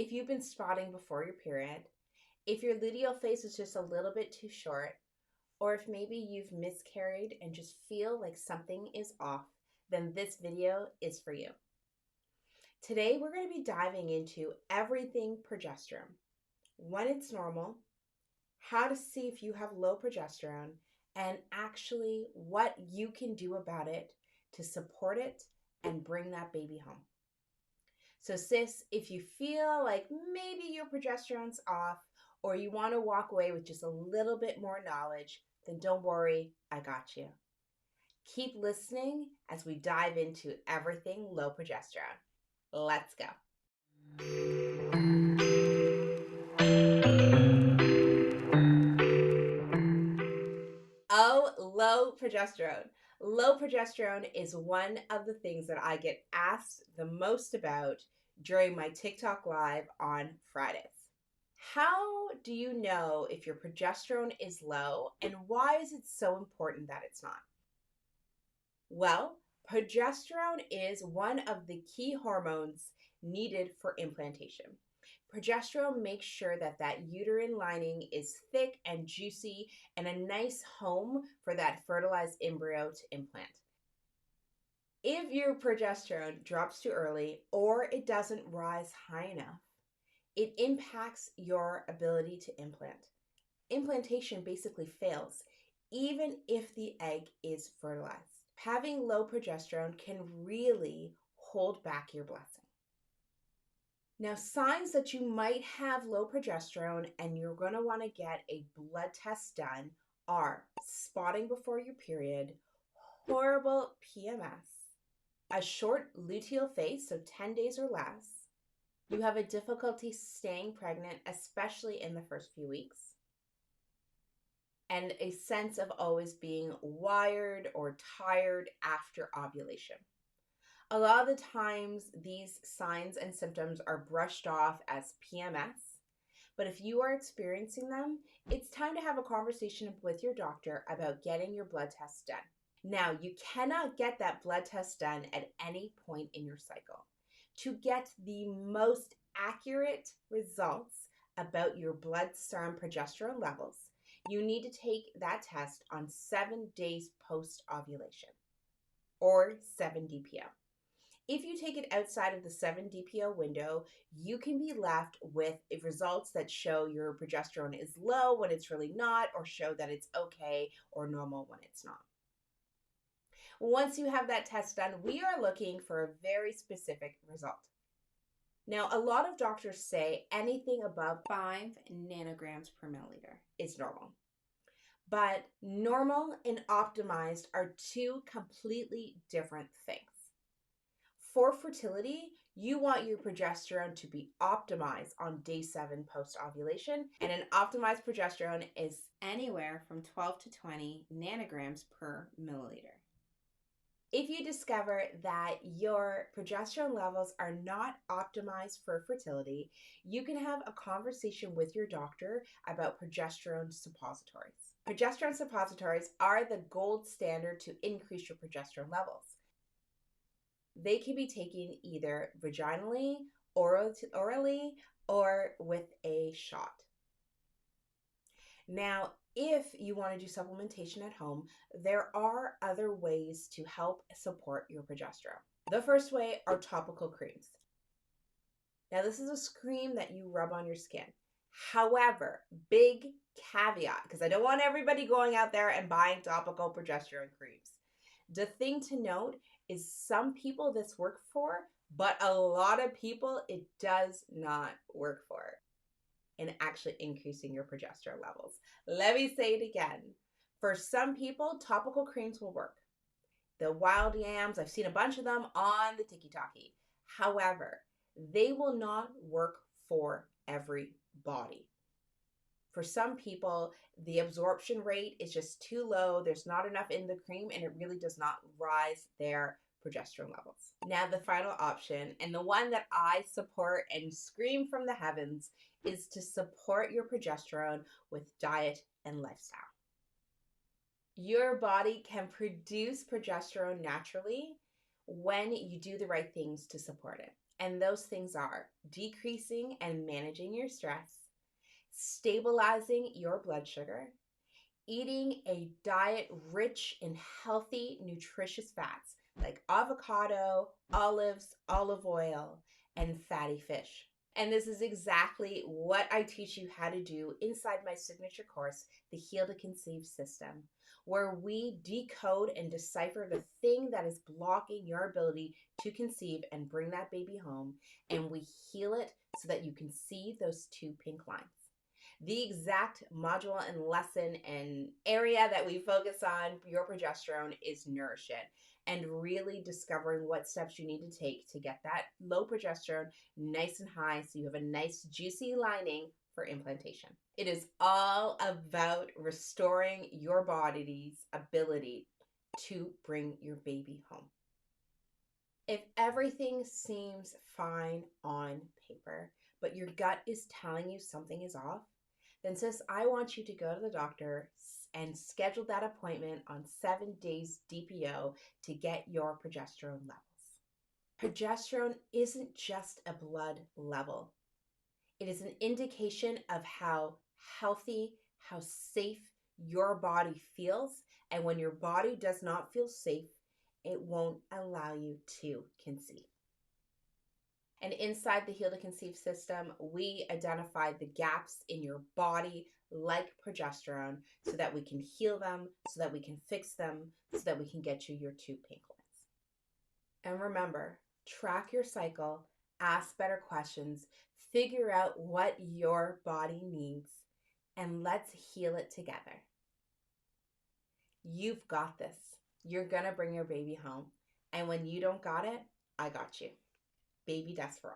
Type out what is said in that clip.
if you've been spotting before your period, if your luteal phase is just a little bit too short, or if maybe you've miscarried and just feel like something is off, then this video is for you. Today, we're going to be diving into everything progesterone, when it's normal, how to see if you have low progesterone, and actually what you can do about it to support it and bring that baby home. So sis, if you feel like maybe your progesterone's off or you want to walk away with just a little bit more knowledge, then don't worry, I got you. Keep listening as we dive into everything low progesterone. Let's go. Oh, low progesterone. Low progesterone is one of the things that I get asked the most about during my TikTok live on Fridays. How do you know if your progesterone is low, and why is it so important that it's not? Well, progesterone is one of the key hormones needed for implantation. Progesterone makes sure that that uterine lining is thick and juicy and a nice home for that fertilized embryo to implant. If your progesterone drops too early or it doesn't rise high enough, it impacts your ability to implant. Implantation basically fails, even if the egg is fertilized. Having low progesterone can really hold back your blessing. Now, signs that you might have low progesterone and you're going to want to get a blood test done are spotting before your period, horrible PMS, a short luteal phase, so 10 days or less. You have a difficulty staying pregnant, especially in the first few weeks, and a sense of always being wired or tired after ovulation. A lot of the times, these signs and symptoms are brushed off as PMS, but if you are experiencing them, it's time to have a conversation with your doctor about getting your blood test done. Now, you cannot get that blood test done at any point in your cycle. To get the most accurate results about your blood serum progesterone levels, you need to take that test on 7 days post-ovulation, or 7 DPO. If you take it outside of the 7 DPO window, you can be left with results that show your progesterone is low when it's really not, or show that it's okay or normal when it's not. Once you have that test done, we are looking for a very specific result. Now, a lot of doctors say anything above 5 nanograms per milliliter is normal. But normal and optimized are two completely different things. For fertility, you want your progesterone to be optimized on day 7 post-ovulation, and an optimized progesterone is anywhere from 12 to 20 nanograms per milliliter. If you discover that your progesterone levels are not optimized for fertility, you can have a conversation with your doctor about progesterone suppositories. Progesterone suppositories are the gold standard to increase your progesterone levels. They can be taken either vaginally, orally, or with a shot. Now, if you want to do supplementation at home, there are other ways to help support your progesterone. The first way are topical creams. Now, this is a cream that you rub on your skin. However, big caveat, because I don't want everybody going out there and buying topical progesterone creams. The thing to note is some people this works for, but a lot of people it does not work for in actually increasing your progesterone levels. Let me say it again. For some people, topical creams will work. The wild yams, I've seen a bunch of them on the TikTok. However, they will not work for everybody. For some people, the absorption rate is just too low. There's not enough in the cream, and it really does not rise their progesterone levels. Now, the final option, and the one that I support and scream from the heavens, is to support your progesterone with diet and lifestyle. Your body can produce progesterone naturally when you do the right things to support it. And those things are decreasing and managing your stress, stabilizing your blood sugar, eating a diet rich in healthy, nutritious fats like avocado, olives, olive oil, and fatty fish. And this is exactly what I teach you how to do inside my signature course, the Heal to Conceive system, where we decode and decipher the thing that is blocking your ability to conceive and bring that baby home, and we heal it so that you can see those two pink lines. The exact module and lesson and area that we focus on your progesterone is Nourish It, and really discovering what steps you need to take to get that low progesterone nice and high so you have a nice juicy lining for implantation. It is all about restoring your body's ability to bring your baby home. If everything seems fine on paper, but your gut is telling you something is off, then sis, I want you to go to the doctor and schedule that appointment on 7 days DPO to get your progesterone levels. Progesterone isn't just a blood level. It is an indication of how healthy, how safe your body feels. And when your body does not feel safe, it won't allow you to conceive. And inside the Heal to Conceive system, we identify the gaps in your body like progesterone so that we can heal them, so that we can fix them, so that we can get you your two pink lines. And remember, track your cycle, ask better questions, figure out what your body needs, and let's heal it together. You've got this. You're going to bring your baby home. And when you don't got it, I got you. Baby Desperate.